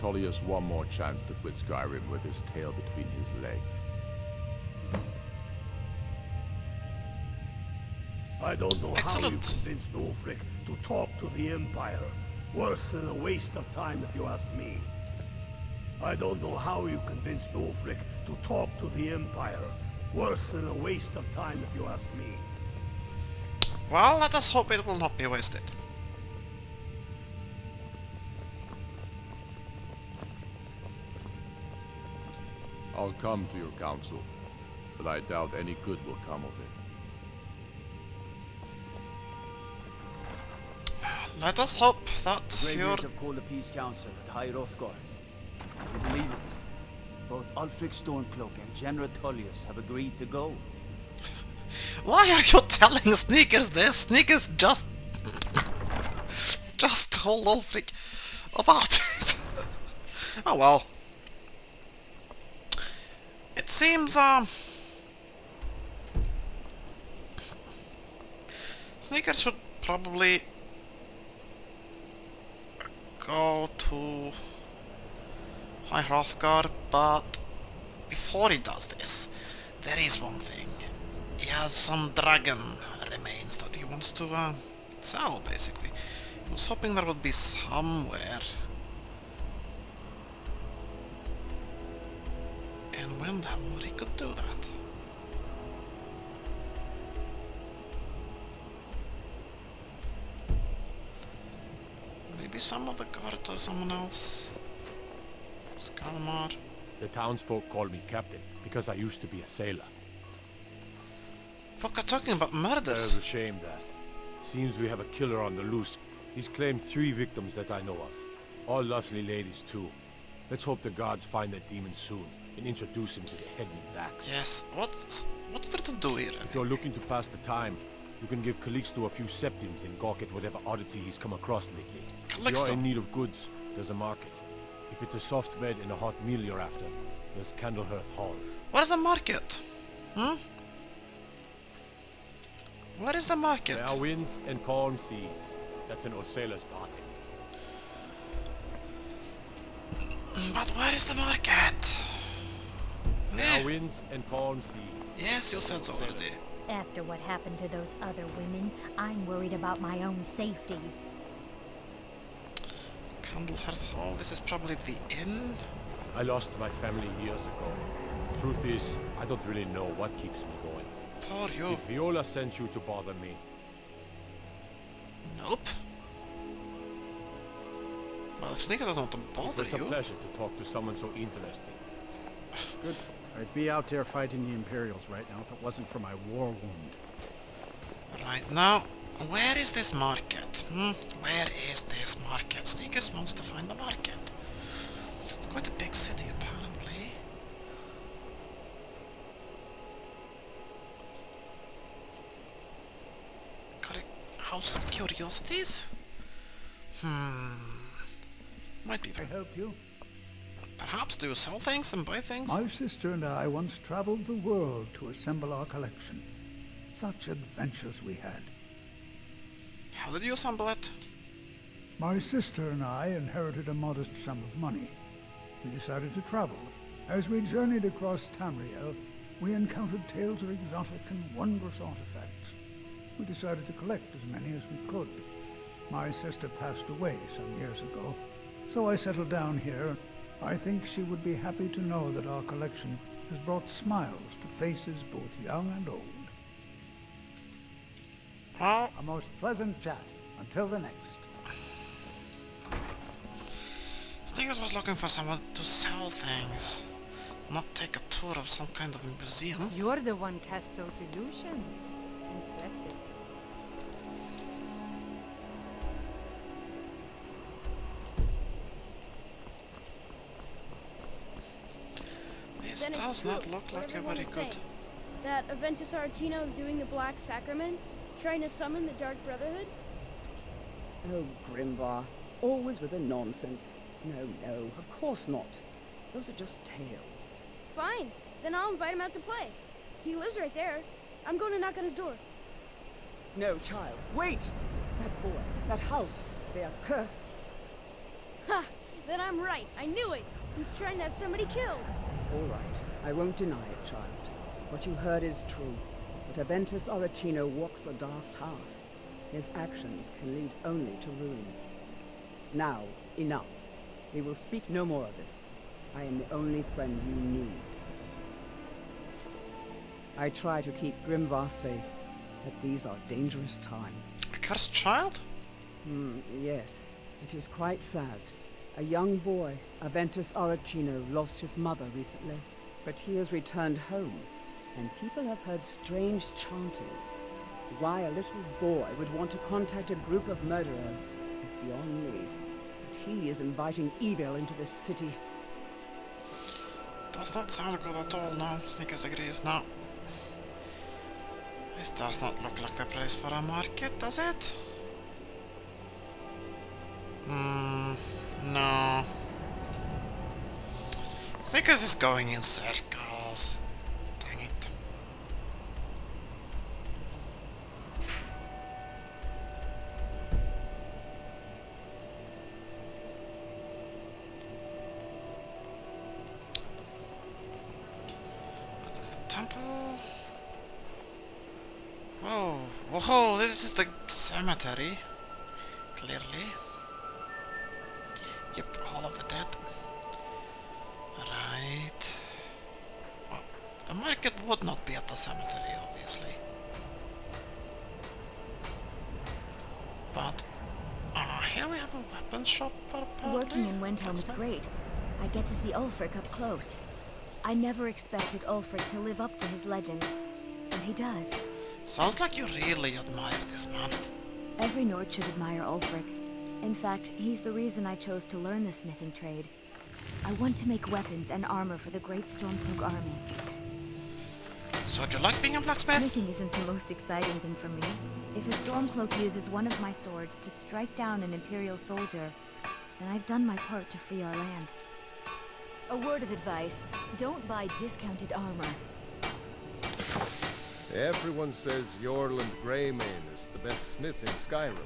Tullius one more chance to quit Skyrim with his tail between his legs. I don't know Excellent. how you convinced Ulfric to talk to the Empire. Worse than a waste of time if you ask me. I don't know how you convinced Ulfric to talk to the Empire. Worse than a waste of time if you ask me. Well, let us hope it will not be wasted. I'll come to your council, but I doubt any good will come of it. Let us hope that your... Greybeards have called a peace council at High Hrothgar. Can you believe it? Both Ulfric Stormcloak and General Tullius have agreed to go. Why are you telling Sneakers this? Sneakers just... just told Ulfric about it. Oh well. It seems, Sneakers should probably go to High Hrothgar, but before he does this, there is one thing. He has some dragon remains that he wants to sell, basically. He was hoping there would be somewhere in Windham where he could do that. Maybe some of the guards or someone else. Skalmar. The townsfolk call me captain because I used to be a sailor. Folk are talking about murders. There's a shame that. Seems we have a killer on the loose. He's claimed 3 victims that I know of. All lovely ladies too. Let's hope the gods find that demon soon and introduce him to the headman's axe. Yes, what's there to do here? If you're looking to pass the time, you can give Calixto a few septims and gawk at whatever oddity he's come across lately. If you're in need of goods, there's a market. If it's a soft bed and a hot meal you're after, there's Candlehearth Hall. What is the market? Hmm? What is the market? There are winds and calm seas. That's an Orsella's party. But where is the market? There are winds and calm seas. Yes, you said so already. After what happened to those other women, I'm worried about my own safety. Candlehearth Hall, this is probably the inn? I lost my family years ago. Truth is, I don't really know what keeps me going. Poor you. If Viola sent you to bother me... Nope. Well, if Sneaker doesn't want to bother It's a you... pleasure to talk to someone so interesting. Good. I'd be out there fighting the Imperials right now if it wasn't for my war wound. Right now, where is this market? Where is this market? Sneakers wants to find the market. It's quite a big city, apparently. Got a house of curiosities? Might be. Can I help you? Perhaps do you sell things and buy things? My sister and I once traveled the world to assemble our collection. Such adventures we had. How did you assemble it? My sister and I inherited a modest sum of money. We decided to travel. As we journeyed across Tamriel, we encountered tales of exotic and wondrous artifacts. We decided to collect as many as we could. My sister passed away some years ago, so I settled down here. I think she would be happy to know that our collection has brought smiles to faces both young and old. Well, A most pleasant chat. Until the next. Sneakers was looking for someone to sell things, not take a tour of some kind of a museum. You're the one cast those illusions. Impressive. This does not look like a very good... That Aventus Aretino is doing the Black Sacrament, trying to summon the Dark Brotherhood? Oh, Grimvar. Always with the nonsense. No, no, of course not. Those are just tales. Fine. Then I'll invite him out to play. He lives right there. I'm going to knock on his door. No, child. Wait! That boy, that house, they are cursed. Ha! Then I'm right. I knew it. He's trying to have somebody killed. All right. I won't deny it, child. What you heard is true. But Aventus Aretino walks a dark path. His actions can lead only to ruin. Now, enough. We will speak no more of this. I am the only friend you need. I try to keep Grimvar safe, but these are dangerous times. A cursed child? Yes. It is quite sad. A young boy, Aventus Aretino, lost his mother recently, but he has returned home, and people have heard strange chanting. Why a little boy would want to contact a group of murderers is beyond me. But he is inviting evil into this city. Does not sound good at all, no. Sneakers agrees, no. This does not look like the place for a market, does it? No. Sneakers is going in circles. Dang it. What is the temple? Whoa, whoa, this is the cemetery. Clearly. Yep, all of the dead. Right. Well, the market would not be at the cemetery, obviously. But, here we have a weapon shop, apparently. Working in Windhelm is great. I get to see Ulfric up close. I never expected Ulfric to live up to his legend, and he does. Sounds like you really admire this man. Every Nord should admire Ulfric. In fact, he's the reason I chose to learn the smithing trade. I want to make weapons and armor for the great Stormcloak army. So do you like being a blacksmith? Smithing isn't the most exciting thing for me. If a Stormcloak uses one of my swords to strike down an Imperial soldier, then I've done my part to free our land. A word of advice, don't buy discounted armor. Everyone says Jorlund Greymane is the best smith in Skyrim.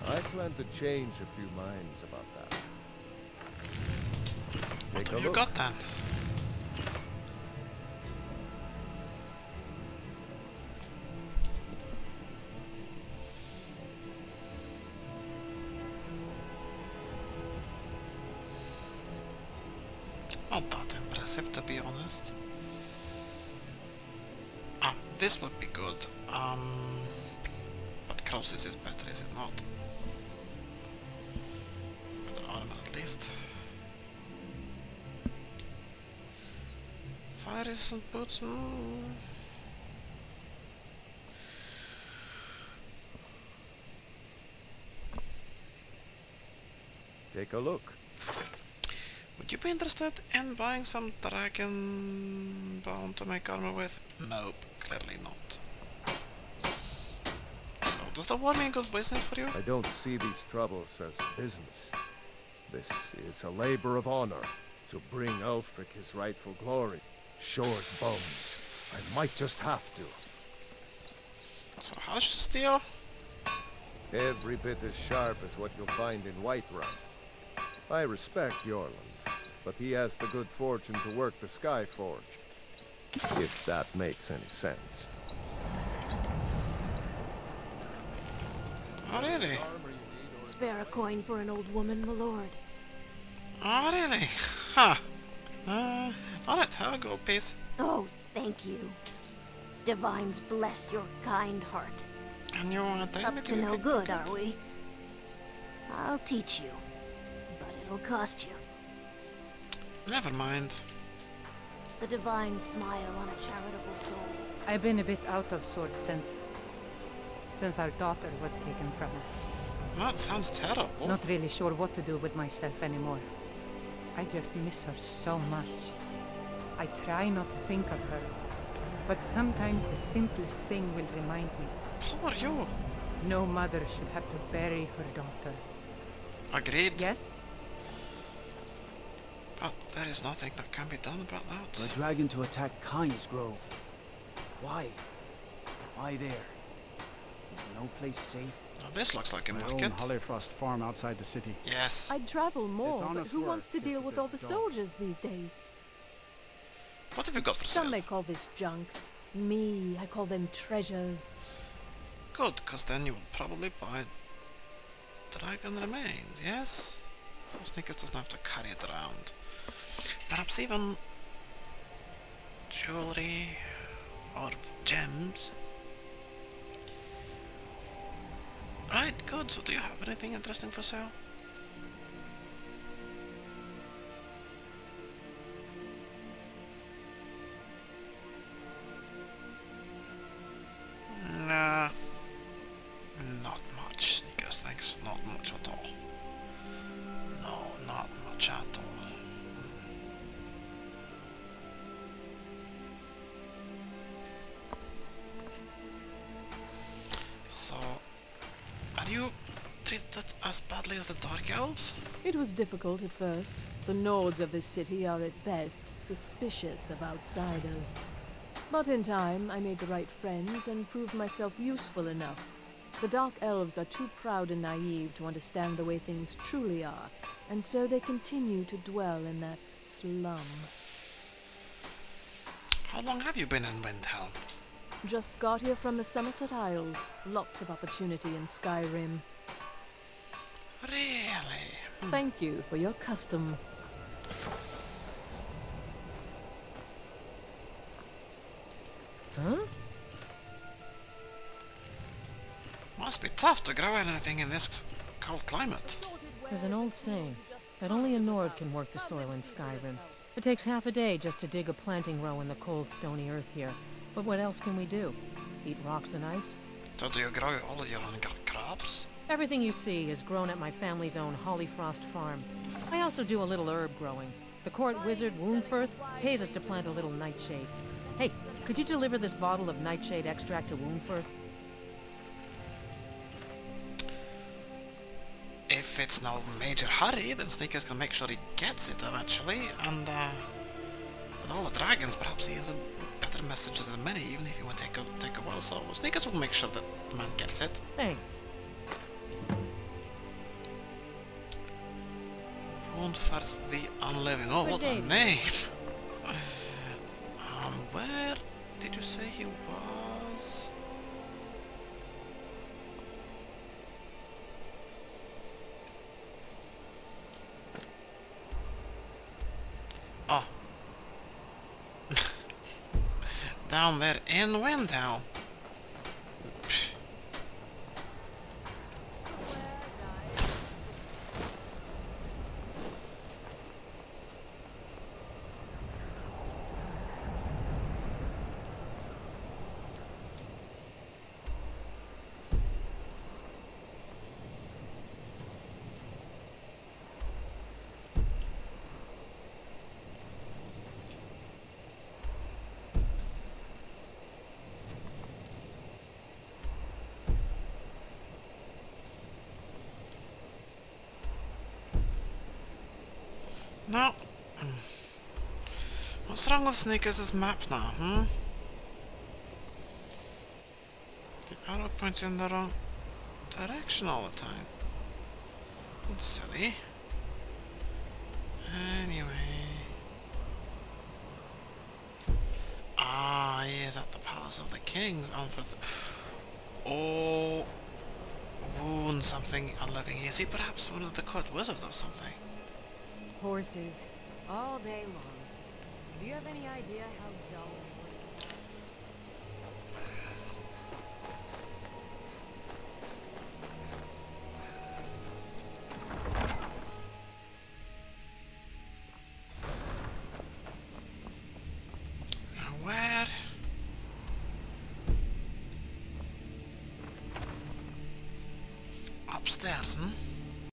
I plan to change a few minds about that. What Take have a you look. got then? Not that impressive, to be honest. Ah, this would be good. But Crosses is better, is it not? With an armor at least. Fire resistant boots. Take a look. Would you be interested in buying some dragon bone to make armor with? Nope, clearly not. So, does the war mean good business for you? I don't see these troubles as business. This is a labor of honor to bring Ulfric his rightful glory. Short bones. I might just have to. So how should you steal? Every bit as sharp as what you'll find in Whiterun. I respect Jorlund, but he has the good fortune to work the Skyforge. If that makes any sense. Oh really? Spare a coin for an old woman, my lord. Oh really? Huh. Alright, have a gold piece. Oh, thank you. Divines bless your kind heart. And you want to Up to no good, are we? I'll teach you, but it'll cost you. Never mind. The divine smile on a charitable soul. I've been a bit out of sorts since our daughter was taken from us. That sounds terrible. Not really sure what to do with myself anymore. I just miss her so much. I try not to think of her, but sometimes the simplest thing will remind me. How are you? No mother should have to bury her daughter. Agreed. Yes? But there is nothing that can be done about that. For a dragon to attack Kyne's Grove. Why? Why there? Is no place safe? Now this looks like a My market. own Hollyfrost farm outside the city. Yes. I'd travel more, It's but honest who work, wants to if deal a with bit all the dull. soldiers these days? What have you got for Some sale? may call this junk. Me, I call them treasures. Good, because then you will probably buy dragon remains, yes? So Sneakers doesn't have to carry it around. Perhaps even jewelry or gems. Right, good. So do you have anything interesting for sale? Nah, not much, Sneakers, thanks. Not much at all. No, not much at all. So, are you treated as badly as the Dark Elves? It was difficult at first. The Nords of this city are at best suspicious of outsiders. But in time, I made the right friends and proved myself useful enough. The Dark Elves are too proud and naive to understand the way things truly are, and so they continue to dwell in that slum. How long have you been in Windhelm? Just got here from the Somerset Isles. Lots of opportunity in Skyrim. Really? Thank you for your custom. Huh? Must be tough to grow anything in this cold climate. There's an old saying that only a Nord can work the soil in Skyrim. It takes half a day just to dig a planting row in the cold, stony earth here. But what else can we do? Eat rocks and ice? So do you grow all of your own crops? Everything you see is grown at my family's own Hollyfrost farm. I also do a little herb growing. The court wizard, Woundfirth, pays us to plant a little nightshade. Hey, could you deliver this bottle of nightshade extract to Woundfirth? If it's no major hurry, then Sneakers can make sure he gets it eventually, and with all the dragons, perhaps he has a better message than many, even if he will take a while. So Sneakers will make sure that the man gets it. Thanks. Woundfirth the Unliving. Oh, what a name! Where did you say he was? Oh. Down there in Windhelm. No. What's wrong with Sneakers' map now, hmm? The arrow points in the wrong direction all the time. It's silly. Anyway. Ah, he is at the Palace of the Kings. Oh, wound something unliving. Is he perhaps one of the court wizards or something? Horses, all day long. Do you have any idea how dull horses are? Now where? Upstairs, hmm?